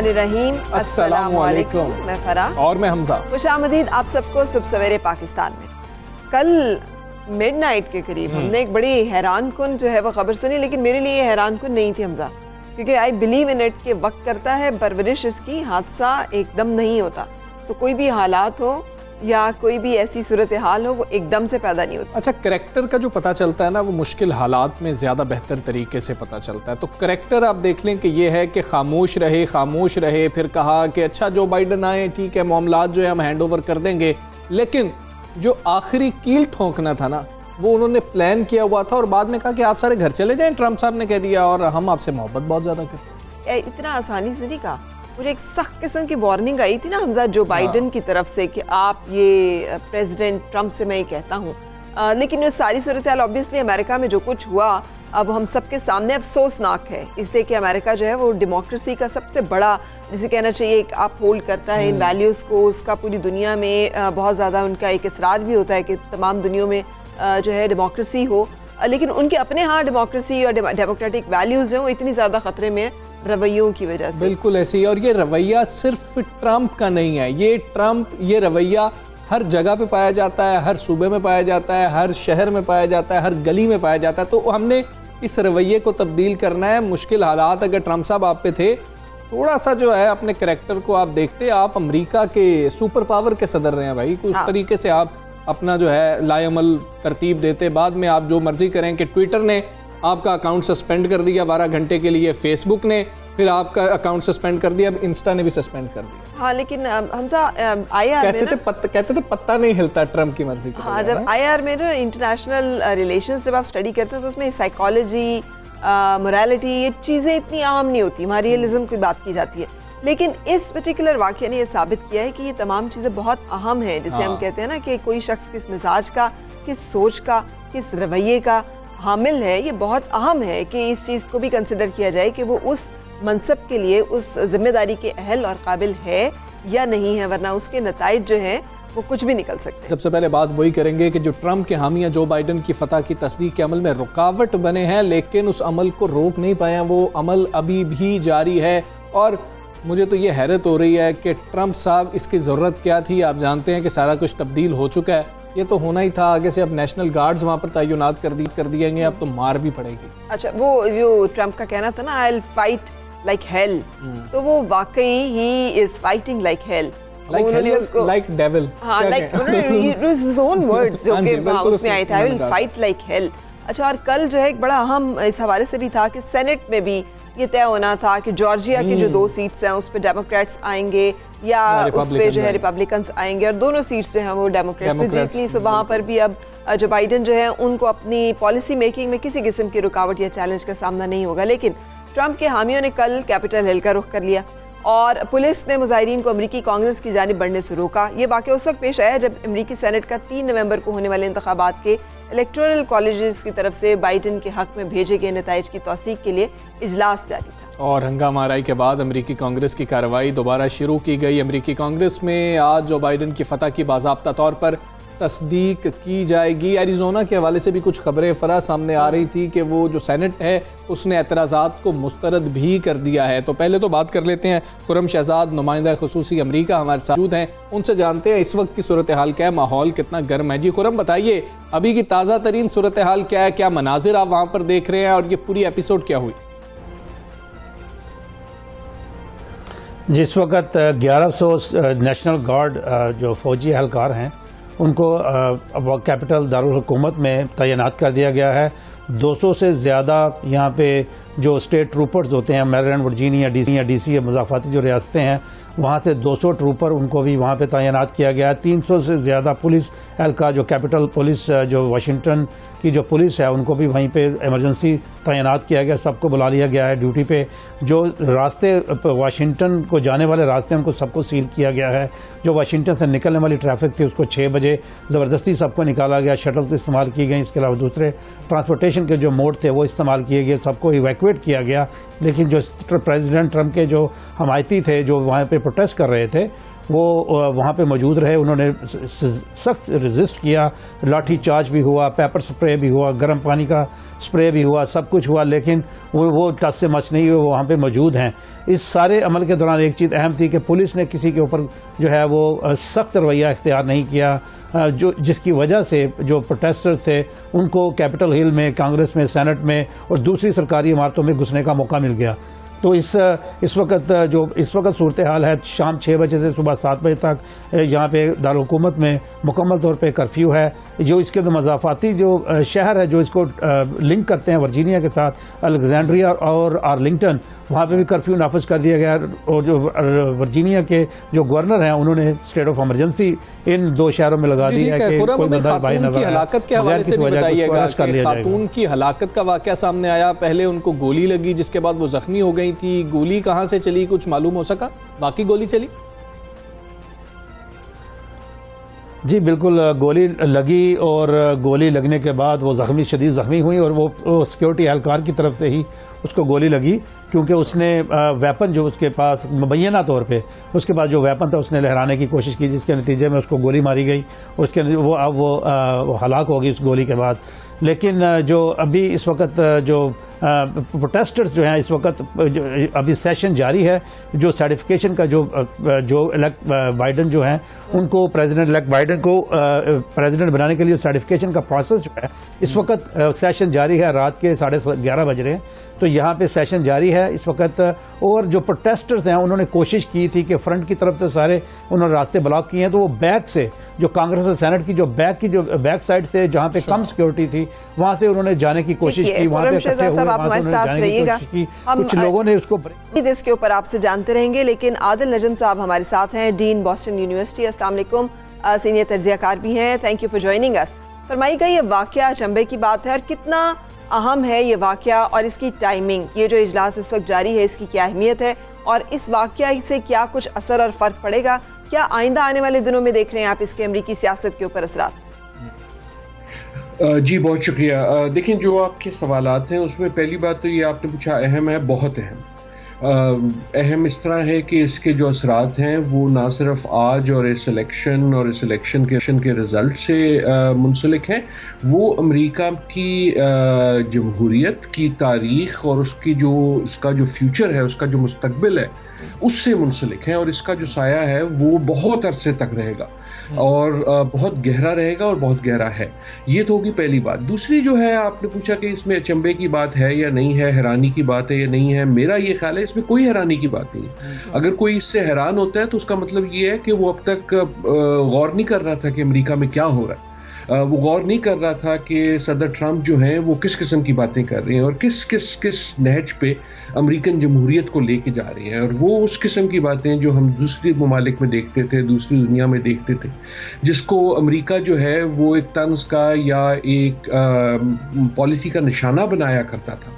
रहीम अस्सलामु अलैकुम। मैं फरा और मैं हमजा। खुशामदीद आप सबको सुबह सवेरे पाकिस्तान में। कल मिडनाइट के करीब हमने एक बड़ी हैरान कुन जो है वो खबर सुनी, लेकिन मेरे लिए हैरान कुन नहीं थी हमजा, क्योंकि आई बिलीव इन इट के वक्त करता है परवरिश इसकी, हादसा एकदम नहीं होता। सो कोई भी हालात हो या कोई भी ऐसी सूरत हाल हो वो एकदम से पैदा नहीं होता। अच्छा, करैक्टर का जो पता चलता है ना वो मुश्किल हालात में ज़्यादा बेहतर तरीके से पता चलता है। तो करैक्टर आप देख लें कि ये है कि खामोश रहे, फिर कहा कि अच्छा जो बाइडन आए ठीक है, मामलात जो है हम हैंड ओवर कर देंगे, लेकिन जो आखिरी कील ठोंकना था ना वो उन्होंने प्लान किया हुआ था और बाद में कहा कि आप सारे घर चले जाएं, ट्रम्प साहब ने कह दिया, और हम आपसे मोहब्बत बहुत ज़्यादा करते हैं। इतना आसानी से नहीं कहा, मुझे एक सख्त किस्म की वार्निंग आई थी ना हमजा जो बाइडन की तरफ से कि आप ये प्रेसिडेंट ट्रम्प से मैं ये कहता हूँ, लेकिन ये सारी सूरत हाल ऑब्वियसली अमेरिका में जो कुछ हुआ अब हम सबके सामने अफसोसनाक है, इसलिए कि अमेरिका जो है वो डेमोक्रेसी का सबसे बड़ा, जिसे कहना चाहिए, एक आप होल्ड करता है इन वैल्यूज़ को। उसका पूरी दुनिया में बहुत ज़्यादा उनका एक इसरार भी होता है कि तमाम दुनिया में जो है डेमोक्रेसी हो, लेकिन उनके अपने यहाँ डेमोक्रेसी और डेमोक्रेटिक वैल्यूज़ जो हैं वो इतनी ज़्यादा ख़तरे में रवैयों की वजह से। बिल्कुल ऐसे ही, और ये रवैया सिर्फ ट्रम्प का नहीं है, ये रवैया हर जगह पे पाया जाता है, हर सूबे में पाया जाता है, हर शहर में पाया जाता है, हर गली में पाया जाता है। तो हमने इस रवैये को तब्दील करना है। मुश्किल हालात अगर ट्रम्प साहब आप पे थे, थोड़ा सा जो है अपने करैक्टर को आप देखते, आप अमेरिका के सुपर पावर के सदर रहे हैं भाई, कुछ तरीके से आप अपना जो है लाएअमल तरतीब देते, बाद में आप जो मर्जी करें कि ट्विटर ने आपका अकाउंट सस्पेंड कर दिया 12 घंटे के लिए, फेसबुक ने फिर आपका अकाउंट सस्पेंड कर दिया, अब इंस्टा ने भी सस्पेंड कर दिया। हाँ, लेकिन हमसा IR कहते थे पत्ता नहीं हिलता ट्रम्प की मर्जी। हाँ, जब IR में जो इंटरनेशनल रिलेशंस जब आप स्टडी करते हैं तो उसमें साइकोलॉजी, मोरालिटी, ये चीज़ें इतनी आम नहीं होती, हमारी रियलिज्म की बात की जाती है, लेकिन इस पर्टिकुलर वाक़या ने ये साबित किया है कि ये तमाम चीज़ें बहुत अहम हैं। जैसे हम कहते हैं ना कि कोई शख्स किस मिजाज का, किस सोच का, किस रवैये का हामिल है, ये बहुत अहम है कि इस चीज़ को भी कंसिडर किया जाए कि वो उस मनसब के लिए, उस जिम्मेदारी के अहल और काबिल है या नहीं है, वरना उसके नताइज जो हैं वो कुछ भी निकल सकते हैं। सबसे पहले बात वही करेंगे कि जो ट्रम्प के हामिया जो बाइडन की फतह की तस्दीक के अमल में रुकावट बने हैं, लेकिन उस अमल को रोक नहीं पाए हैं, वो अमल अभी भी जारी है। और मुझे तो ये हैरत हो रही है कि ट्रम्प साहब इसकी ज़रूरत क्या थी। आप जानते हैं कि सारा कुछ तब्दील हो चुका है, ये तो होना ही था। आगे से अब नेशनल गार्ड्स वहाँ पर तैनात कर दिएंगे, अब तो मार भी पड़ेगी। अच्छा, वो जो ट्रम्प का कहना था ना, I will fight like hell, तो वो वाकई he is fighting like hell, like devil, हाँ, लाइक हिज ओन वर्ड्स जो कि उसमें आए थे, I will fight like hell. अच्छा, और कल जो है एक बड़ा अहम इस हवाले से भी था कि सेनेट में भी ये तय होना था कि जॉर्जिया की जो 2 सीट्स हैं उस पे डेमोक्रेट्स आएंगे या उस पे जो है रिपब्लिकन्स आएंगे, और दोनों सीट्स जो हैं वो डेमोक्रेट्स ने जीत ली। सो वहाँ पर भी अब जो बाइडन जो है उनको अपनी पॉलिसी मेकिंग में किसी किस्म की रुकावट या चैलेंज का सामना नहीं होगा। लेकिन ट्रम्प के हामियों ने कल कैपिटल हिल का रुख कर लिया और पुलिस ने मुजाहिरीन को अमरीकी कांग्रेस की जानिब बढ़ने से रोका। ये वाक़या उस वक्त पेश आया जब अमरीकी सेनेट का 3 नवंबर को होने वाले इंतखाबात के इलेक्टोरल कॉलेजेस की तरफ से बाइडन के हक में भेजे गए नताइज की तौसीक के लिए इजलास जारी था। और हंगामा आराई के बाद अमरीकी कांग्रेस की कार्रवाई दोबारा शुरू की गई। अमरीकी कांग्रेस में आज जो बाइडन की फतह की बाज़ाब्ता तौर पर तस्दीक की जाएगी। एरिज़ोना के हवाले से भी कुछ खबरें फरा सामने आ रही थी कि वो जो सेनेट है उसने एतराज़ात को मुस्तरद भी कर दिया है। तो पहले तो बात कर लेते हैं खुर्रम शहजाद, नुमाइंदा ख़ुसूसी अमरीका हमारे साथ मौजूद हैं, उनसे जानते हैं इस वक्त की सूरत हाल क्या है, माहौल कितना गर्म है। जी खुर्रम, बताइए अभी की ताज़ा तरीन सूरत हाल क्या है, क्या मनाजिर आप वहाँ पर देख रहे हैं और ये पूरी एपिसोड क्या हुई? जिस वक्त 1100 नेशनल गार्ड जो फौजी एहलकार हैं उनको कैपिटल दारुल हुकूमत में तैनात कर दिया गया है। 200 से ज़्यादा यहाँ पे जो स्टेट ट्रूपर्स होते हैं, मैरीलैंड, वर्जीनिया, डीसी या मुज़ाफ़ाती जो रियासतें हैं वहाँ से 200 ट्रूपर उनको भी वहाँ पे तैनात किया गया है। 300 से ज़्यादा पुलिस एहलकार जो कैपिटल पुलिस जो वाशिंगटन की जो पुलिस है उनको भी वहीं पे इमरजेंसी तैनात किया गया, सबको बुला लिया गया है ड्यूटी पे। जो रास्ते वाशिंगटन को जाने वाले रास्ते उनको सबको सील किया गया है। जो वाशिंगटन से निकलने वाली ट्रैफिक थी उसको 6 बजे ज़बरदस्ती सबको निकाला गया, शटल्स इस्तेमाल की गई, इसके अलावा दूसरे ट्रांसपोर्टेशन के जो मोड थे वो इस्तेमाल किए गए, सबको इवैक्यूएट किया गया। लेकिन जो प्रेसिडेंट ट्रंप के जो हमायती थे जो वहाँ पे प्रोटेस्ट कर रहे थे वो वहाँ पे मौजूद रहे, उन्होंने सख्त रेजिस्ट किया, लाठी चार्ज भी हुआ, पेपर स्प्रे भी हुआ, गर्म पानी का स्प्रे भी हुआ, सब कुछ हुआ, लेकिन वो टस से मच नहीं हुए, वो वहाँ पे मौजूद हैं। इस सारे अमल के दौरान एक चीज़ अहम थी कि पुलिस ने किसी के ऊपर जो है वो सख्त रवैया इख्तियार नहीं किया, जो जिसकी वजह से जो प्रोटेस्टर्स थे उनको कैपिटल हिल में, कांग्रेस में, सेनेट में और दूसरी सरकारी इमारतों में घुसने का मौका मिल गया। तो इस वक्त सूरत हाल है, शाम 6 बजे से सुबह 7 बजे तक यहाँ पे दारुलहुकूमत में मुकम्मल तौर पे कर्फ्यू है। जो इसके मज़ाफ़ाती जो शहर है जो इसको लिंक करते हैं वर्जीनिया के साथ, अलेक्जेंड्रिया और आर्लिंगटन, वहाँ पे भी कर्फ्यू नाफिज कर दिया गया। और जो वर्जीनिया के जो गवर्नर हैं उन्होंने स्टेट ऑफ इमरजेंसी इन 2 शहरों में लगा दी है कि कोई खातून की हलाकत के हवाले से भी बताइएगा कि खातून की हलाकत का वाक़या सामने आया, पहले उनको गोली लगी जिसके बाद वो जख्मी हो गई थी, गोली कहाँ से चली कुछ मालूम हो सका? बाकी गोली चली? जी बिल्कुल, गोली लगी और गोली लगने के बाद वो शदीद ज़ख्मी हुई और वो सिक्योरिटी एहलकार की तरफ से ही उसको गोली लगी, क्योंकि उसने वेपन जो उसके पास मुबैना तौर पे उसके पास जो वेपन था उसने लहराने की कोशिश की, जिसके नतीजे में उसको गोली मारी गई। उसके वो हलाक हो गई उस गोली के बाद। लेकिन जो अभी इस वक्त जो प्रोटेस्टर्स जो हैं इस वक्त अभी सेशन जारी है, जो सर्टिफिकेशन का जो इलेक्ट बाइडन जो हैं उनको प्रेसिडेंट इलेक्ट बाइडन को प्रेसिडेंट बनाने के लिए सर्टिफिकेशन का प्रोसेस जो है इस वक्त सेशन जारी है। रात के 11:30 बज रहे हैं, तो यहाँ पे सेशन जारी है इस वक्त। और जो प्रोटेस्टर्स हैं उन्होंने कोशिश की थी कि फ्रंट की तरफ से सारे उन्होंने रास्ते ब्लॉक किए हैं, तो वो बैक से जो कांग्रेस और सेनेट की जो बैक साइड से जहाँ पे कम सिक्योरिटी थी वहाँ से उन्होंने जाने की कोशिश की, वहाँ पे इकट्ठे हुए, आप हमारे साथ रहिएगा, कुछ लोगों ने उसको इसके ऊपर आपसे जानते रहेंगे। लेकिन आदिल नजम साहब हमारे साथ हैं, डीन बॉस्टन यूनिवर्सिटी, अस्सलाम वालेकुम, सीनियर तज्ज़ियाकार भी हैं, thank you for joining us. फरमाइएगा, ये वाकया अचंभे की बात है और कितना अहम है ये वाकया और इसकी टाइमिंग, ये जो इजलास इस वक्त जारी है इसकी क्या अहमियत है और इस वाकया से क्या कुछ असर और फ़र्क पड़ेगा? क्या आइंदा आने वाले दिनों में देख रहे हैं आप इसके अमरीकी सियासत के ऊपर असरात? जी बहुत शुक्रिया। देखिए, जो आपके सवालात हैं उसमें पहली बात तो ये आपने पूछा अहम है, बहुत अहम। अहम इस तरह है कि इसके जो असरात हैं वो ना सिर्फ आज और इस इलेक्शन के रिज़ल्ट से मुंसलिक हैं, वो अमेरिका की जमहूरियत की तारीख़ और उसका जो फ्यूचर है, उसका जो मुस्तकबिल है उससे मुंसलिक हैं। और इसका जो साया है वो बहुत अरसे तक रहेगा और बहुत गहरा रहेगा और बहुत गहरा है। ये तो होगी पहली बात। दूसरी जो है, आपने पूछा कि इसमें अचंभे की बात है या नहीं है, हैरानी की बात है या नहीं है। मेरा ये ख्याल है इसमें कोई हैरानी की बात नहीं है। अगर कोई इससे हैरान होता है तो उसका मतलब ये है कि वो अब तक गौर नहीं कर रहा था कि अमेरिका में क्या हो रहा है। वो गौर नहीं कर रहा था कि सदर ट्रंप जो हैं वो किस किस्म की बातें कर रहे हैं और किस नहज पे अमेरिकन जमहूरियत को लेके जा रहे हैं। और वो उस किस्म की बातें जो हम दूसरे ममालिक में देखते थे, दूसरी दुनिया में देखते थे, जिसको अमेरिका जो है वो एक तंज का या एक पॉलिसी का निशाना बनाया करता था,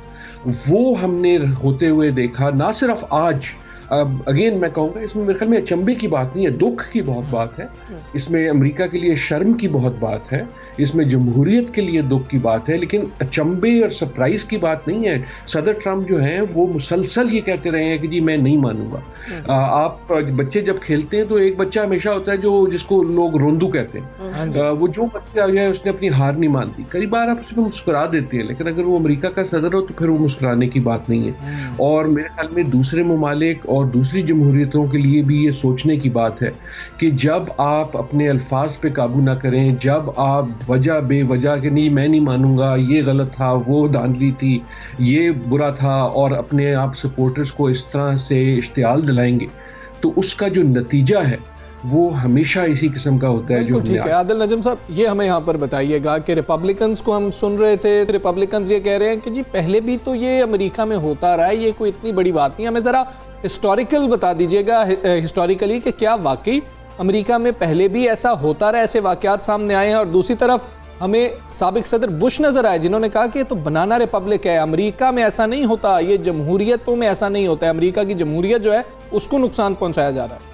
वो हमने होते हुए देखा। ना सिर्फ आज, अब अगेन मैं कहूँगा इसमें मेरे ख्याल में अचंभे की बात नहीं है, दुख की बहुत बात है, इसमें अमेरिका के लिए शर्म की बहुत बात है, इसमें जमहूरियत के लिए दुख की बात है, लेकिन अचंभे और सरप्राइज की बात नहीं है। सदर ट्रंप जो हैं वो मुसलसल ये कहते रहे हैं कि जी मैं नहीं मानूंगा। आप बच्चे जब खेलते हैं तो एक बच्चा हमेशा होता है जिसको लोग रोंदू कहते हैं, वो जो बच्चा जो है उसने अपनी हार नहीं मानती। कई बार आप उसमें मुस्कुरा देते हैं, लेकिन अगर वो अमेरिका का सदर हो तो फिर वो मुस्कुराने की बात नहीं है। और मेरे ख्याल में दूसरे ममालिक और दूसरी जमहूरियतों के लिए भी ये सोचने की बात है कि जब आप अपने अल्फाज पे काबू ना करें, जब आप वजह बेवजह के नहीं मैं नहीं मानूंगा, ये गलत था, वो धांधली थी, ये बुरा था, और अपने आप सपोर्टर्स को इस तरह से इश्तियाल दिलाएंगे, तो उसका जो नतीजा है वो हमेशा इसी किस्म का होता है। जो ठीक है आदिल नजम साहब, ये हमें यहाँ पर बताइएगा कि रिपब्लिकन्स को हम सुन रहे थे, रिपब्लिकन्स ये कह रहे हैं कि जी पहले भी तो ये अमेरिका में होता रहा है, ये कोई इतनी बड़ी बात नहीं। हमें ज़रा हिस्टोरिकल बता दीजिएगा, हिस्टोरिकली कि क्या वाकई अमेरिका में पहले भी ऐसा होता रहा, ऐसे वाक़यात सामने आए हैं। और दूसरी तरफ हमें साबिक सदर बुश नज़र आए जिन्होंने कहा कि ये तो बनाना रिपब्लिक है, अमेरिका में ऐसा नहीं होता, ये जमहूरियतों में ऐसा नहीं होता है, अमेरिका की जमहूरियत जो है उसको नुकसान पहुंचाया जा रहा है।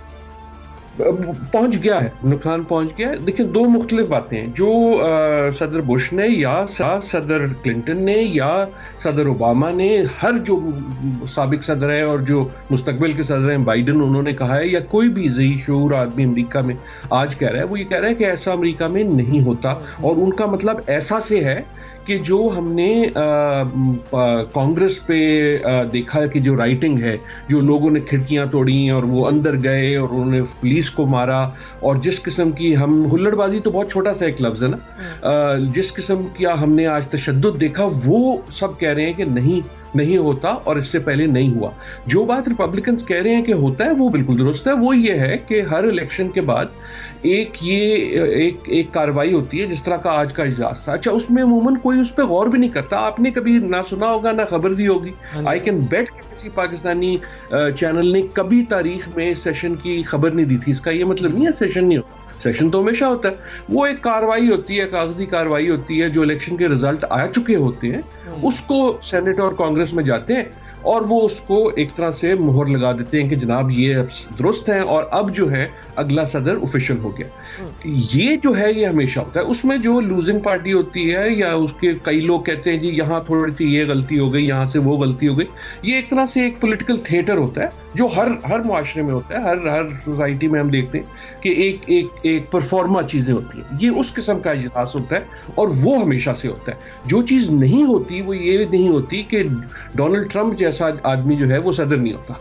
पहुंच गया है, नुकसान पहुंच गया है। देखिए दो मुख्तलिफ बातें हैं, जो सदर बुश ने या सदर क्लिंटन ने या सदर ओबामा ने, हर जो साबिक सदर है और जो मुस्तकबिल के सदर हैं बाइडन, उन्होंने कहा है, या कोई भी ज़ही शऊर आदमी अमेरिका में आज कह रहा है, वो ये कह रहा है कि ऐसा अमेरिका में नहीं होता। और उनका मतलब ऐसा से है कि जो हमने कांग्रेस पे देखा कि जो राइटिंग है, जो लोगों ने खिड़कियां तोड़ी और वो अंदर गए और उन्होंने पुलिस को मारा, और जिस किस्म की हम हुल्लड़बाजी तो बहुत छोटा सा एक लफ्ज़ है ना, जिस किस्म का हमने आज तशद्दुद देखा, वो सब कह रहे हैं कि नहीं होता और इससे पहले नहीं हुआ। जो बात रिपब्लिकन्स कह रहे हैं कि होता है वो बिल्कुल दुरुस्त है। वो ये है कि हर इलेक्शन के बाद एक कार्रवाई होती है, जिस तरह का आज का इजलास था। अच्छा, उसमें अमूमन कोई उस पर गौर भी नहीं करता। आपने कभी ना सुना होगा ना खबर दी होगी। आई कैन बेट कि किसी पाकिस्तानी चैनल ने कभी तारीख में सेशन की खबर नहीं दी थी। इसका ये मतलब नहीं है सेशन नहीं होता, सेशन तो हमेशा होता है। वो एक कार्रवाई होती है, कागजी कार्रवाई होती है, जो इलेक्शन के रिजल्ट आ चुके होते हैं उसको सेनेट और कांग्रेस में जाते हैं और वो उसको एक तरह से मोहर लगा देते हैं कि जनाब ये अब दुरुस्त है और अब जो है अगला सदर ऑफिशियल हो गया। ये जो है ये हमेशा होता है। उसमें जो लूजिंग पार्टी होती है या उसके कई लोग कहते हैं जी यहाँ थोड़ी सी ये गलती हो गई, यहाँ से वो गलती हो गई, ये एक तरह से एक पॉलिटिकल थिएटर होता है जो हर मुआशरे में होता है। हर सोसाइटी में हम देखते हैं कि एक परफॉर्मा चीजें होती हैं। ये उस किस्म का इजलास होता है और वो हमेशा से होता है। जो चीज नहीं होती वो ये नहीं होती कि डोनाल्ड ट्रंप जैसा आदमी जो है वो सदर नहीं होता,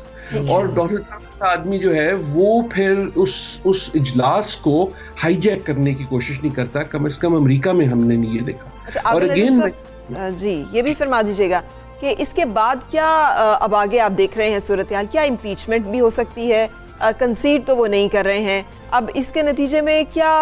और डोनाल्ड ट्रंप का आदमी जो है वो फिर उस इजलास को हाईजैक करने की कोशिश नहीं करता। कम से कम अमेरिका में हमने नहीं ये देखा। अच्छा, और अगेन जी ये भी फरमा दीजिएगा कि इसके बाद क्या अब आगे आप देख रहे हैं सूरत हाल, क्या इम्पीचमेंट भी हो सकती है? कंसीड तो वो नहीं कर रहे हैं। अब इसके नतीजे में क्या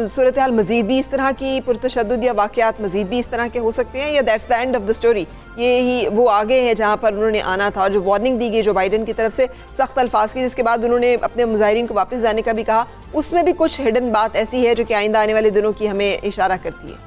सूरत हाल मजीद भी इस तरह की पुरतशद्दुद या वाक़यात मजीद भी इस तरह के हो सकते हैं, या that's the end of the story? ये ही वो आगे हैं जहाँ पर उन्होंने आना था, और जो वार्निंग दी गई जो बाइडन की तरफ से सख्त अल्फाज की, जिसके बाद उन्होंने अपने मुजाहिरीन को वापस जाने का भी कहा, उसमें भी कुछ हिडन बात ऐसी है जो कि आइंदा आने वाले दिनों की हमें इशारा करती है?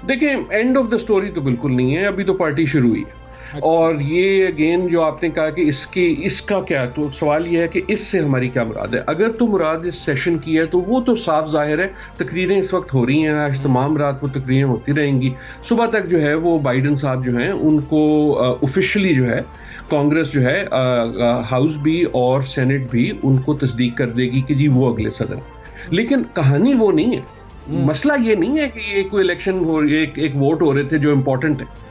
देखिए, एंड ऑफ द स्टोरी तो बिल्कुल नहीं है, अभी तो पार्टी शुरू हुई है। अच्छा। और ये अगेन जो आपने कहा कि इसका क्या, तो सवाल ये है कि इससे हमारी क्या मुराद है। अगर तो मुराद इस सेशन की है तो वो तो साफ जाहिर है। तकरीरें इस वक्त हो रही हैं, आज तमाम रात वो तकरीरें होती रहेंगी। सुबह तक जो है वो बाइडन साहब जो हैं उनको ऑफिशियली जो है कांग्रेस जो है हाउस भी और सेनेट भी उनको तस्दीक कर देगी कि जी वो अगले सदर। लेकिन कहानी वो नहीं है। मसला ये नहीं है कि ये कोई इलेक्शन हो, एक वोट हो रहे थे जो इम्पोर्टेंट है।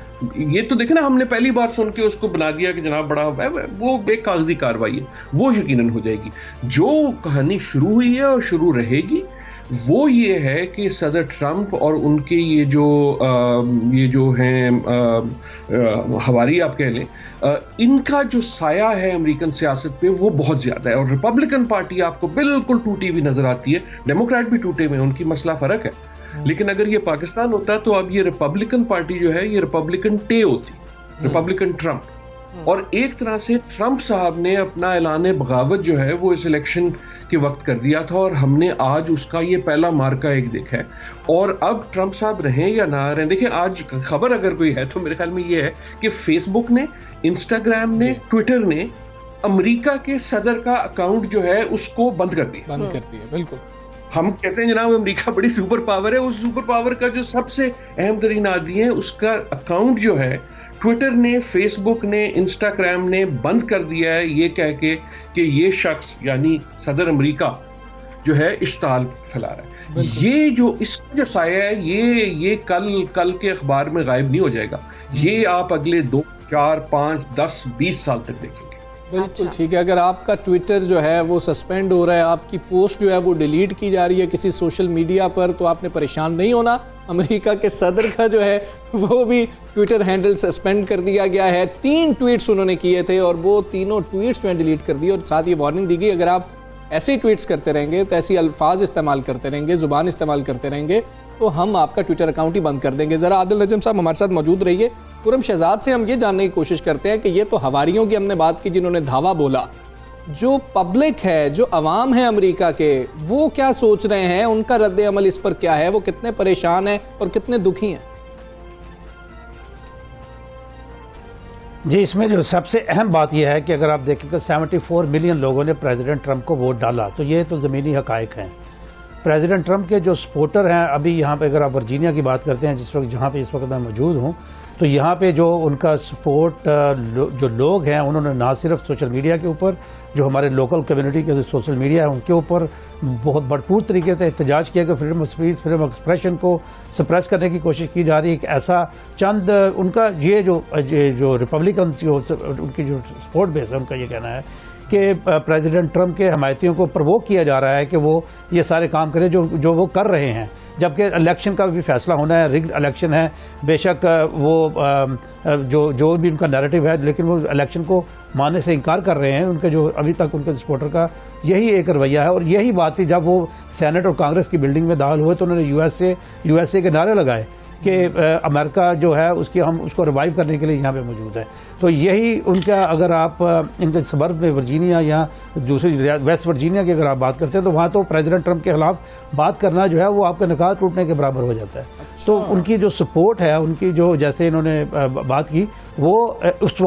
ये तो देखे ना, हमने पहली बार सुन के उसको बना दिया कि जनाब बड़ा है, वो एक कागजी कार्रवाई है, वो यकीनन हो जाएगी। जो कहानी शुरू हुई है और शुरू रहेगी वो ये है कि सदर ट्रंप और उनके ये जो हैं हवारी आप कह लें, इनका जो साया है अमेरिकन सियासत पे वो बहुत ज़्यादा है। और रिपब्लिकन पार्टी आपको बिल्कुल टूटी हुई नज़र आती है, डेमोक्रेट भी टूटे हुए, उनकी मसला फ़र्क है। लेकिन अगर ये पाकिस्तान होता तो अब ये रिपब्लिकन पार्टी जो है ये रिपब्लिकन टे होती, रिपब्लिकन ट्रंप। और एक तरह से ट्रंप साहब ने अपना ऐलान बगावत जो है वो इस इलेक्शन के वक्त कर दिया था, और हमने आज उसका ये पहला मार्का एक देखा है। और अब ट्रंप साहब रहें या ना रहें, देखिए आज खबर अगर कोई है तो मेरे ख्याल में ये है कि फेसबुक ने, इंस्टाग्राम ने, ट्विटर ने अमेरिका के सदर का अकाउंट जो है उसको बंद कर दिया। बिल्कुल। हम कहते हैं जनाब अमेरिका बड़ी सुपर पावर है, उस सुपर पावर का जो सबसे अहम तरीन आदमी है उसका अकाउंट जो है ट्विटर ने, फेसबुक ने, इंस्टाग्राम ने बंद कर दिया है, ये कह के कि ये शख्स यानी सदर अमेरिका जो है इश्ताल फैला रहा है। ये जो इसका जो साया है ये कल के अखबार में गायब नहीं हो जाएगा। ये आप अगले 2, 4, 5, 10, 20 साल तक देखेंगे। बिल्कुल ठीक है। अगर आपका ट्विटर जो है वो सस्पेंड हो रहा है, आपकी पोस्ट जो है वो डिलीट की जा रही है किसी सोशल मीडिया पर, तो आपने परेशान नहीं होना। अमेरिका के सदर का जो है वो भी ट्विटर हैंडल सस्पेंड कर दिया गया है। 3 ट्वीट्स उन्होंने किए थे और वो तीनों ट्वीट्स जो हैं डिलीट कर दिए, और साथ ये वार्निंग दी गई अगर आप ऐसे ही ट्वीट्स करते रहेंगे, तो ऐसी अल्फाज इस्तेमाल करते रहेंगे, ज़ुबान इस्तेमाल करते रहेंगे, तो हम आपका ट्विटर अकाउंट ही बंद कर देंगे। ज़रा आदिल नजम साहब हमारे साथ मौजूद रहिए। खुर्रम शहजाद से हम ये जानने की कोशिश करते हैं कि ये तो हवारियों की हमने बात की जिन्होंने धावा बोला, जो पब्लिक है, जो अवाम है अमेरिका के, वो क्या सोच रहे हैं, उनका रद्द अमल इस पर क्या है, वो कितने परेशान हैं और कितने दुखी हैं? जी, इसमें जो सबसे अहम बात यह है कि अगर आप देखें कि 74 मिलियन लोगों ने प्रेसिडेंट ट्रंप को वोट डाला, तो ये तो ज़मीनी हकायक हैं। प्रेसिडेंट ट्रंप के जो सपोर्टर हैं, अभी यहाँ पे अगर आप वर्जीनिया की बात करते हैं, जिस वक्त जहाँ पे इस वक्त मैं मौजूद हूँ, तो यहाँ पे जो उनका सपोर्ट जो लोग हैं, उन्होंने ना सिर्फ सोशल मीडिया के ऊपर, जो हमारे लोकल कम्युनिटी के जो सोशल मीडिया है उनके ऊपर बहुत भरपूर तरीके से एहतजाज किया कि freedom of speech, freedom of expression को सप्रेस करने की कोशिश की जा रही है। एक ऐसा चंद उनका ये जो रिपब्लिकन उनकी जो सपोर्ट बेस है, उनका ये कहना है कि प्रेसिडेंट ट्रंप के हमायतियों को प्रवोक किया जा रहा है कि वो ये सारे काम करें जो वो कर रहे हैं, जबकि इलेक्शन का भी फैसला होना है, रिग्ड इलेक्शन है। बेशक वो जो भी उनका नैरेटिव है, लेकिन वो इलेक्शन को मानने से इनकार कर रहे हैं। उनके जो अभी तक उनके सपोर्टर का यही एक रवैया है। और यही बात थी जब वो सेनेट और कांग्रेस की बिल्डिंग में दाखिल हुए, तो उन्होंने यूएसए के नारे लगाए कि अमेरिका जो है हम उसको रिवाइव करने के लिए यहाँ पे मौजूद है। तो यही उनका, अगर आप इनके सबर्ब में वर्जीनिया या दूसरी वेस्ट वर्जीनिया की अगर आप बात करते हैं, तो वहाँ तो प्रेसिडेंट ट्रंप के खिलाफ बात करना जो है वो आपका निकाह टूटने के बराबर हो जाता है। तो उनकी जो सपोर्ट है, उनकी जो जैसे इन्होंने बात की, वो इस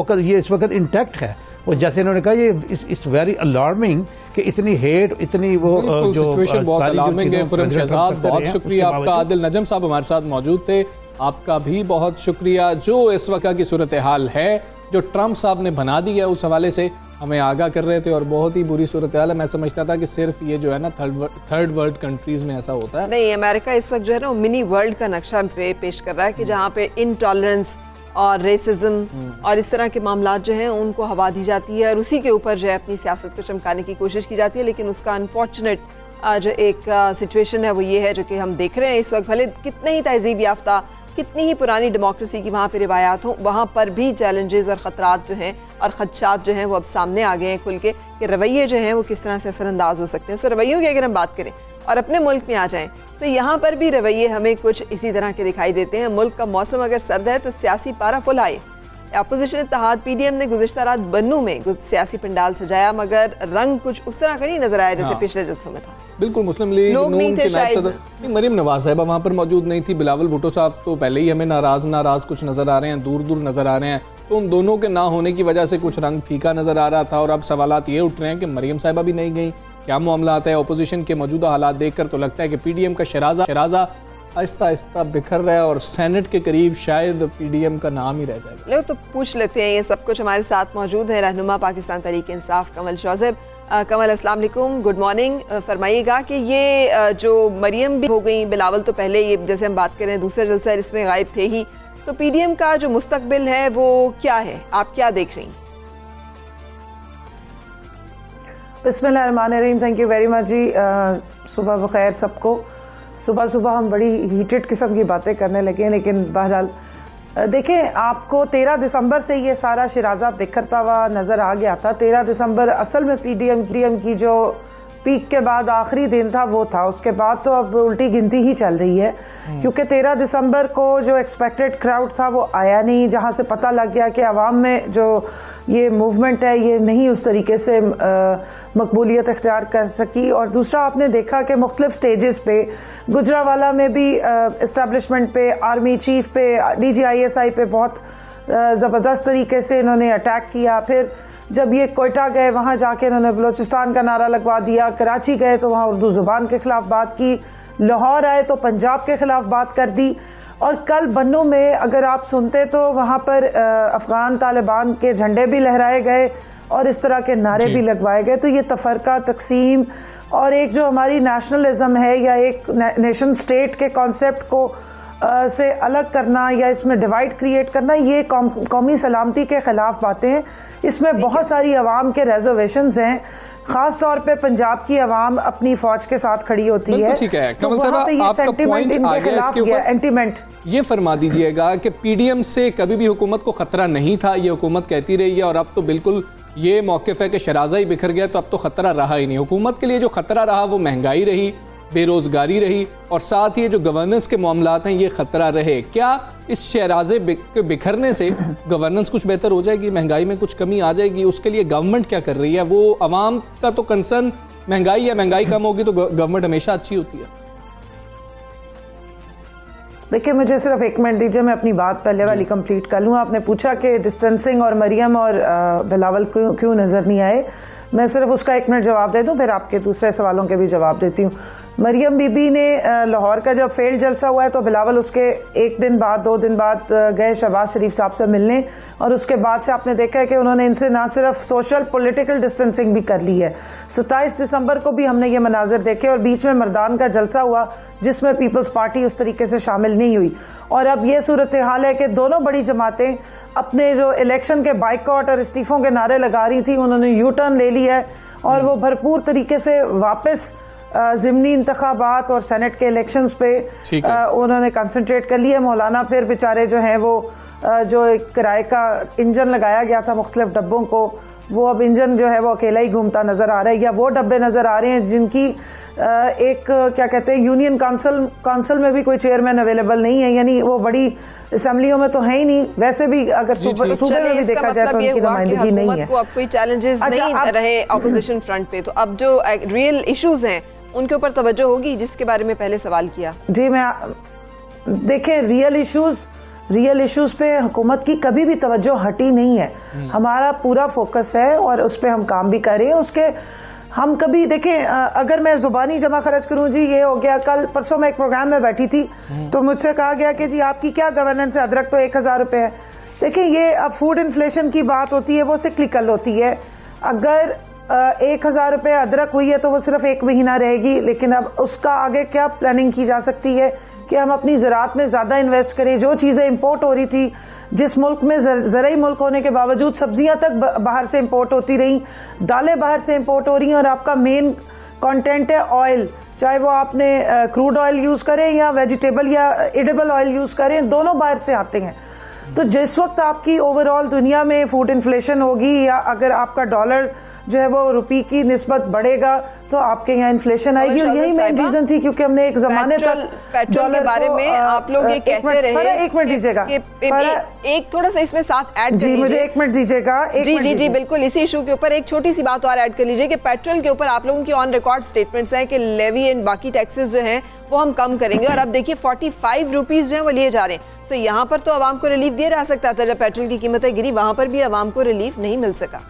वक्त इंटैक्ट है। और जैसे इन्होंने कहा, ये इट्स वेरी अलार्मिंग कि इतनी हेट, इतनी वो जो सिचुएशन बहुत अलार्मिंग है। खुर्रम शहजाद, बहुत शुक्रिया आपका। आदिल नजम साहब हमारे साथ मौजूद थे, आपका भी बहुत शुक्रिया। जो इस वक्त की सूरत हाल है, जो ट्रंप साहब ने बना दी है, उस हवाले से हमें आगाह कर रहे थे और बहुत ही बुरी सूरत हाल है। मैं समझता था कि सिर्फ ये जो है ना थर्ड वर्ल्ड कंट्रीज में ऐसा होता है। नहीं, अमेरिका इस वक्त जो है ना मिनी वर्ल्ड का नक्शा पेश कर रहा है कि जहाँ पे इनटॉलरेंस और रेसिज्म और इस तरह के मामलात जो हैं उनको हवा दी जाती है और उसी के ऊपर जो है अपनी सियासत को चमकाने की कोशिश की जाती है। लेकिन उसका अनफॉर्चुनेट जो एक सिचुएशन है वो ये है जो कि हम देख रहे हैं इस वक्त। भले कितने ही तहजीब याफ्ता, कितनी ही पुरानी डेमोक्रेसी की वहाँ पे रिवायात हो, वहाँ पर भी चैलेंजेस और ख़तरात जो हैं और खदशात जो हैं वो अब सामने आ गए हैं खुल के, कि रवैये जो हैं वो किस तरह से असरअंदाज हो सकते हैं। सो रवैयों की अगर हम बात करें और अपने मुल्क में आ जाएं, तो यहाँ पर भी रवैये हमें कुछ इसी तरह के दिखाई देते हैं। मुल्क का मौसम अगर सर्द है तो सियासी पारा फुल आए। अपोजिशन इत्तेहाद PDM ने गुज़िश्ता रात बन्नू में सियासी पंडाल सजाया, मगर रंग कुछ उस तरह का नहीं नजर आया जैसे पिछले जलसों में था। बिल्कुल, मुस्लिम लीग लोग नहीं थे शायद। मरीम नवाज साहिबा वहाँ पर मौजूद नहीं थी। बिलावल भुट्टो साहब तो पहले ही हमें नाराज कुछ नजर आ रहे हैं, दूर दूर नजर आ रहे हैं। तो उन दोनों के ना होने की वजह से कुछ रंग फीका नजर आ रहा था। और अब सवालात ये उठ रहे हैं कि मरीम साहिबा भी नहीं गई, क्या मामला आता है। अपोजिशन के मौजूदा हालात देखकर तो लगता है कि PDM का शराजा आहिस्ता आहिस्ता बिखर रहा है और सेनेट के करीब शायद PDM का नाम ही रह जाएगा। लो तो पूछ लेते हैं, ये सब कुछ हमारे साथ मौजूद है रहनुमा पाकिस्तान तहरीक इंसाफ कमल शौज़ब। कमल अस्सलाम वालेकुम, गुड मॉर्निंग। फरमाइएगा कि ये जो मरियम भी हो गई, बिलावल तो पहले ये जैसे हम बात करें दूसरा जलसा है इसमें गायब थे ही, तो PDM का जो मुस्तकबिल है वो क्या है, आप क्या देख रही हैं? बिस्मिल्लाहिर्रहमानिर्रहीम, थैंक यू वेरी मच जी। सुबह बखैर सबको। सुबह हम बड़ी हीटेड किस्म की बातें करने लगे, लेकिन बहरहाल देखें, आपको 13 दिसंबर से ये सारा शिराजा बिखरता हुआ नज़र आ गया था। 13 दिसंबर असल में PDM की जो पीक के बाद आखिरी दिन था वो था। उसके बाद तो अब उल्टी गिनती ही चल रही है, क्योंकि 13 दिसंबर को जो एक्सपेक्टेड क्राउड था वो आया नहीं, जहाँ से पता लग गया कि आवाम में जो ये मूवमेंट है ये नहीं उस तरीके से मकबूलियत इख्तियार कर सकी। और दूसरा आपने देखा कि मुख्तलिफ स्टेजेस पे गुजरावाला में भी इस्टेब्लिशमेंट पे, आर्मी चीफ पे, DGISI पे बहुत ज़बरदस्त तरीके से इन्होंने अटैक किया। फिर जब ये कोयटा गए वहाँ जाके इन्होंने बलोचिस्तान का नारा लगवा दिया, कराची गए तो वहाँ उर्दू ज़ुबान के ख़िलाफ़ बात की, लाहौर आए तो पंजाब के ख़िलाफ़ बात कर दी। और कल बन्नू में अगर आप सुनते तो वहाँ पर अफ़गान तालिबान के झंडे भी लहराए गए और इस तरह के नारे भी लगवाए गए। तो ये तफरका, तकसीम और एक जो हमारी नेशनलिज्म है या एक नेशन स्टेट के कॉन्सेप्ट को से अलग करना या इसमें डिवाइड क्रिएट करना, ये कौमी सलामती के ख़िलाफ़ बातें हैं। इसमें बहुत सारी अवाम के रिजर्वेशंस हैं, ख़ास तौर पे पंजाब की अवाम अपनी फ़ौज के साथ खड़ी होती है। ठीक है कमल साहब, आपका पॉइंट आ गया इसके ऊपर। एंटीमेंट ये फरमा दीजिएगा कि PDM से कभी भी हुकूमत को ख़तरा नहीं था, ये हुकूमत कहती रही है, और अब तो बिल्कुल ये मौक़िफ़ है कि शराज़ा ही बिखर गया तो अब तो ख़तरा रहा ही नहीं। हुकूमत के लिए जो ख़तरा रहा वो महंगाई रही, बेरोज़गारी रही, और साथ ही जो गवर्नेंस के मामलात हैं ये ख़तरा रहे। क्या इस शराज़े बिखरने से गवर्नेंस कुछ बेहतर हो जाएगी, महंगाई में कुछ कमी आ जाएगी? उसके लिए गवर्नमेंट क्या कर रही है? वो आवाम का तो कंसर्न महंगाई है, महंगाई कम होगी तो गवर्नमेंट हमेशा अच्छी होती है। देखिए, मुझे सिर्फ 1 मिनट दीजिए, मैं अपनी बात पहले वाली कंप्लीट कर लूँ। आपने पूछा कि डिस्टेंसिंग और मरियम और बिलावल क्यों नज़र नहीं आए। मैं सिर्फ उसका 1 मिनट जवाब दे दूं, फिर आपके दूसरे सवालों के भी जवाब देती हूँ। मरियम बीबी ने लाहौर का जब फेल्ड जलसा हुआ है तो बिलावल उसके 1 दिन बाद 2 दिन बाद गए शहबाज शरीफ साहब से मिलने, और उसके बाद से आपने देखा है कि उन्होंने इनसे ना सिर्फ सोशल पॉलिटिकल डिस्टेंसिंग भी कर ली है। 27 दिसंबर को भी हमने ये मनाजिर देखे, और बीच में मर्दान का जलसा हुआ जिसमें पीपल्स पार्टी उस तरीके से शामिल नहीं हुई। और अब ये सूरत हाल है कि दोनों बड़ी जमातें अपने जो इलेक्शन के बाइकआउट और इस्तीफों के नारे लगा रही थी, उन्होंने यू टर्न ले लिया है और वो भरपूर तरीके से वापस ज़िमनी इंतखाबात और सेनेट के इलेक्शंस पे उन्होंने कंसंट्रेट कर लिया। मौलाना फिर बेचारे जो हैं वो जो एक किराए का इंजन लगाया गया था मुख्तलिफ डब्बों को, वो अब इंजन जो है वो अकेला ही घूमता नज़र आ रहा है, या वो डब्बे नज़र आ रहे हैं जिनकी एक क्या कहते हैं यूनियन काउंसिल में भी कोई चेयरमैन अवेलेबल नहीं है, यानी वो बड़ी असेंबलियों में तो है ही नहीं। वैसे भी अगर सूबे में भी देखा जाए तो उनकी नुमाइंदगी नहीं है। अब कोई चैलेंजेस नहीं रहे अपोजिशन फ्रंट पे, तो अब जो रियल इश्यूज हैं उनके ऊपर तवज्जो होगी, जिसके बारे में पहले सवाल किया। जी, मैं देखें, रियल इश्यूज पे हुकूमत की कभी भी तवज्जो हटी नहीं है। हमारा पूरा फोकस है और उस पर हम काम भी कर रहे हैं। उसके हम कभी देखें, अगर मैं जुबानी जमा खर्च करूं, जी ये हो गया, कल परसों मैं एक प्रोग्राम में बैठी थी तो मुझसे कहा गया कि जी आपकी क्या गवर्नेंस है, अदरक तो 1000 रुपये है। देखिए, ये अब फूड इन्फ्लेशन की बात होती है, वो सिक्लिकल होती है। अगर 1000 रुपये अदरक हुई है तो वो सिर्फ 1 महीना रहेगी, लेकिन अब उसका आगे क्या प्लानिंग की जा सकती है कि हम अपनी ज़राअत में ज़्यादा इन्वेस्ट करें। जो चीज़ें इंपोर्ट हो रही थी, जिस मुल्क में ज़राई मुल्क होने के बावजूद सब्जियां तक बाहर से इंपोर्ट होती रहीं, दालें बाहर से इंपोर्ट हो रही हैं, और आपका मेन कंटेंट है ऑयल, चाहे वो आपने क्रूड ऑयल यूज़ करें या वेजिटेबल या एडिबल ऑयल यूज़ करें, दोनों बाहर से आते हैं। तो जिस वक्त आपकी ओवरऑल दुनिया में फूड इन्फ्लेशन होगी, या अगर आपका डॉलर जो है वो रुपये की निस्बत बढ़ेगा तो आपके यहाँ इन्फ्लेशन आएगी। और यही मेन रीजन थी, क्योंकि हमने एक जमाने तक पेट्रोल के बारे में आप लोग ये कहते रहे। 1 मिनट दीजिएगा, एक थोड़ा सा इसमें साथ ऐड जी, मुझे 1 मिनट दीजिएगा। जी बिल्कुल, इसी इशू के ऊपर एक छोटी सी बात और ऐड कर लीजिए कि पेट्रोल के ऊपर आप लोगों की ऑन रिकॉर्ड स्टेटमेंट्स हैं कि लेवी एंड बाकी टैक्सेस जो हैं वो हम कम करेंगे, और अब देखिए 45 रुपीज जो है वो लिए जा रहे हैं। सो यहाँ पर तो आवाम को रिलीफ दिया जा सकता था, जब पेट्रोल की कीमतें गिरी वहां पर भी आवाम को रिलीफ नहीं मिल सका।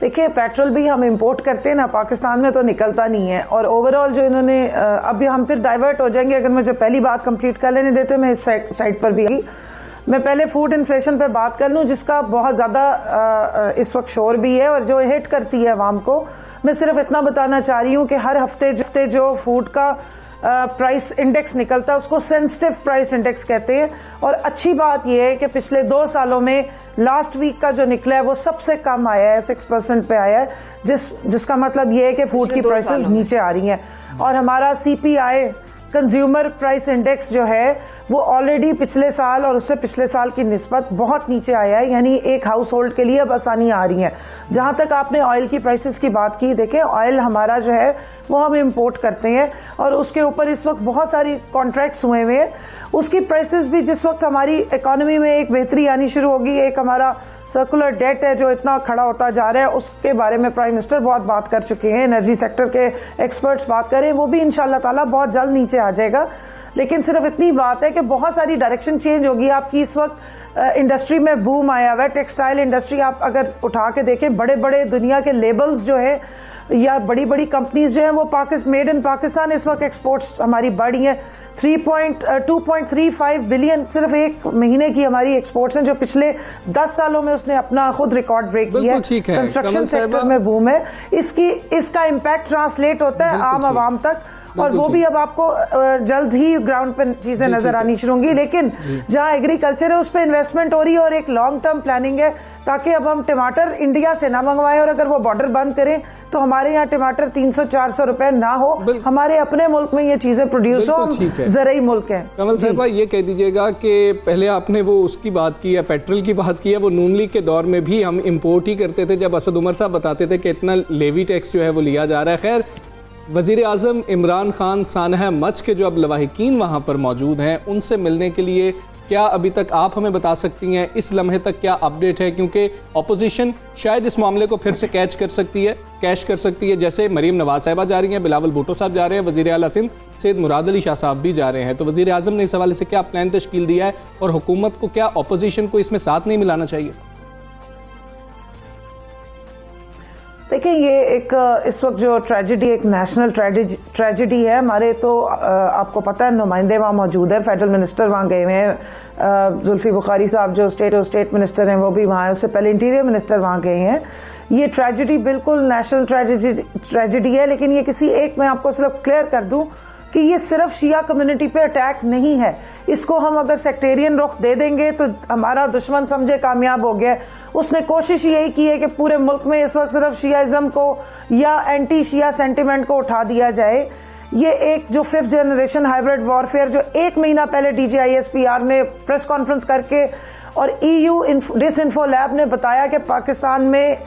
देखिए, पेट्रोल भी हम इंपोर्ट करते हैं ना, पाकिस्तान में तो निकलता नहीं है। और ओवरऑल जो इन्होंने अभी हम फिर डाइवर्ट हो जाएंगे, अगर मुझे पहली बात कंप्लीट कर लेने देते, मैं इस साइड पर भी मैं पहले फूड इन्फ्लेशन पे बात कर लूँ, जिसका बहुत ज़्यादा इस वक्त शोर भी है और जो हिट करती है आवाम को। मैं सिर्फ इतना बताना चाह रही हूँ कि हर हफ्ते जो फूड का प्राइस इंडेक्स निकलता है उसको सेंसिटिव प्राइस इंडेक्स कहते हैं। और अच्छी बात यह है कि पिछले 2 सालों में लास्ट वीक का जो निकला है वो सबसे कम आया है, 6% पे आया है, जिसका मतलब ये है कि फूड की प्राइसेस नीचे आ रही हैं। और हमारा CPI कंज्यूमर प्राइस इंडेक्स जो है वो ऑलरेडी पिछले साल और उससे पिछले साल की निस्बत बहुत नीचे आया है, यानी एक हाउस होल्ड के लिए अब आसानियाँ आ रही हैं। जहाँ तक आपने ऑयल की प्राइसेस की बात की, देखें ऑयल हमारा जो है वो हम इंपोर्ट करते हैं और उसके ऊपर इस वक्त बहुत सारी कॉन्ट्रैक्ट्स हुए हुए हैं। उसकी प्राइसेस भी जिस वक्त हमारी इकोनॉमी में एक बेहतरी आनी शुरू होगी, एक हमारा सर्कुलर डेट है जो इतना खड़ा होता जा रहा है, उसके बारे में प्राइम मिनिस्टर बहुत बात कर चुके हैं, एनर्जी सेक्टर के एक्सपर्ट्स बात करें, वो भी इंशाल्लाह ताला बहुत जल्द नीचे आ जाएगा। लेकिन सिर्फ इतनी बात है कि बहुत सारी डायरेक्शन चेंज होगी आपकी। इस वक्त इंडस्ट्री में बूम आया हुआ है, टेक्सटाइल इंडस्ट्री आप अगर उठा के देखें, बड़े बड़े दुनिया के लेबल्स जो है या बड़ी बड़ी कंपनीज जो हैं वो मेड इन पाकिस्तान इस वक्त एक्सपोर्ट्स हमारी बढ़ी हैं। 2.35 बिलियन सिर्फ एक महीने की हमारी एक्सपोर्ट्स हैं, जो पिछले 10 सालों में उसने अपना खुद रिकॉर्ड ब्रेक किया है। कंस्ट्रक्शन सेक्टर में बूम है, इसका इम्पैक्ट ट्रांसलेट होता है आम आवाम तक, और वो भी अब आपको जल्द ही ग्राउंड पे चीजें नजर आनी शुरू होंगी। लेकिन जहां एग्रीकल्चर है उस पर इन्वेस्टमेंट हो रही है और एक लॉन्ग टर्म प्लानिंग है। ताकि अब हम टमाटर इंडिया से ना मंगवाएं, और अगर वो बॉर्डर बंद करें तो हमारे यहाँ टमाटर 300-400 रुपए ना हो, हमारे अपने मुल्क में ये चीजें प्रोड्यूस हो। हम ज़रूरी मुल्क है। कमल साहिबा, ये कह दीजिएगा कि पहले आपने वो उसकी बात की है, पेट्रोल की बात की है, वो नून लीग के दौर में भी हम इंपोर्ट ही करते थे, जब असद उमर साहब बताते थे कि इतना लेवी टैक्स जो है वो लिया जा रहा है। खैर, वज़ीर आज़म इमरान खान सानहा मच के जो अब लवाहिकीन वहाँ पर मौजूद हैं, उनसे मिलने के लिए क्या अभी तक आप हमें बता सकती हैं इस लम्हे तक क्या अपडेट है? क्योंकि अपोजिशन शायद इस मामले को फिर से कैच कर सकती है, जैसे मरीम नवाज साहिबा जा रही हैं, बिलावल भुट्टो साहब जा रहे हैं, वज़ीर आला सिंध सैयद मुराद अली शाह साहब भी जा रहे हैं। तो वज़ीर आज़म ने इस हवाले से क्या प्लान तश्कील दिया है और हुकूमत को क्या अपोजिशन को इसमें साथ नहीं मिलाना चाहिए? देखिए, ये एक इस वक्त जो ट्रेजेडी, एक नेशनल ट्रेजेडी है हमारे, तो आपको पता है नुमाइंदे वहाँ मौजूद है, फेडरल मिनिस्टर वहाँ गए हुए हैं, जुल्फी बुखारी साहब जो स्टेट मिनिस्टर हैं वो भी वहाँ है, उससे पहले इंटीरियर मिनिस्टर वहाँ गए हैं। ये ट्रेजेडी बिल्कुल नेशनल ट्रेजेडी है, लेकिन ये किसी एक, मैं आपको सिर्फ क्लियर कर दूँ कि ये सिर्फ शिया कम्युनिटी पे अटैक नहीं है। इसको हम अगर सेक्टेरियन रुख दे देंगे तो हमारा दुश्मन समझे कामयाब हो गया। उसने कोशिश यही की है कि पूरे मुल्क में इस वक्त सिर्फ शियाइज्म को या एंटी शिया सेंटिमेंट को उठा दिया जाए। ये एक जो 5th जनरेशन हाइब्रिड वॉरफेयर, जो 1 महीना पहले DGISPR ने प्रेस कॉन्फ्रेंस करके और EU डिसइंफो लैब ने बताया कि पाकिस्तान में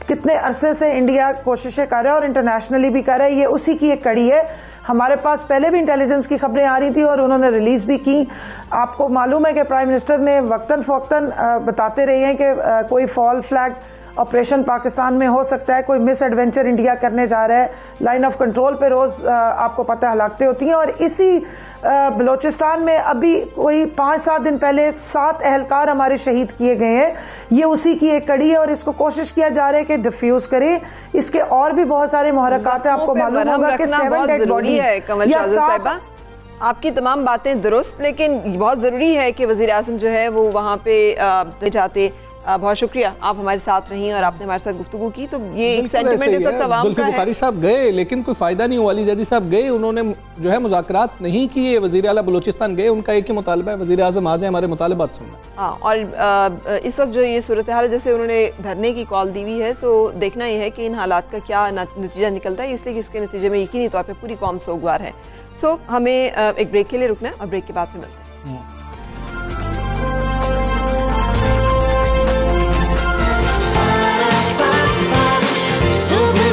कितने अरसे से इंडिया कोशिशें कर रहा है और इंटरनेशनली भी कर रहा है, ये उसी की एक कड़ी है। हमारे पास पहले भी इंटेलिजेंस की खबरें आ रही थी और उन्होंने रिलीज भी की। आपको मालूम है कि प्राइम मिनिस्टर ने वक्तन फ़ौक्तन बताते रहे हैं कि कोई फॉल फ्लैग ऑपरेशन पाकिस्तान में हो सकता है, कोई मिस एडवेंचर इंडिया करने जा रहा है। लाइन ऑफ कंट्रोल पे रोज़ आपको पता है हलाकतें होती हैं, और इसी बलोचिस्तान में अभी कोई 5-7 दिन पहले 7 एहलकार हमारे शहीद किए गए हैं। ये उसी की एक कड़ी है और इसको कोशिश किया जा रहा है कि डिफ्यूज़ करें। इसके और भी बहुत सारे मुहर्रकात हैं, आपको मालूम होगा कि 7 डेड बॉडीज है। कमल साहिबा, आपकी तमाम बातें दुरुस्त, लेकिन बहुत ज़रूरी है कि वज़ीर आज़म जो है वो वहाँ पे जाते। बहुत शुक्रिया, आप हमारे साथ रही और आपने हमारे साथ गुफ्तगू की। तो ये एक सेंटिमेंट इस वक्त अवाम का है। बुखारी साहब गए लेकिन कोई फ़ायदा नहीं हुआ। अली ज़ैदी साहब गए, उन्होंने जो है मुज़ाकरात नहीं किए। वज़ीर आला बलूचिस्तान गए, उनका एक ही मुतालबा है, वज़ीर आज़म आ जाए, हमारे मुतालबात सुनना। हाँ, और इस वक्त जो ये सूरत हाल, जैसे उन्होंने धरने की कॉल दी हुई है, सो देखना ये है कि इन हालात का क्या नतीजा निकलता है, इसलिए कि इसके नतीजे में यकीनी तौर पर पूरी कौम सोगवार है। सो हमें एक ब्रेक के लिए रुकना है और ब्रेक के बाद में मिलते हैं। सुबह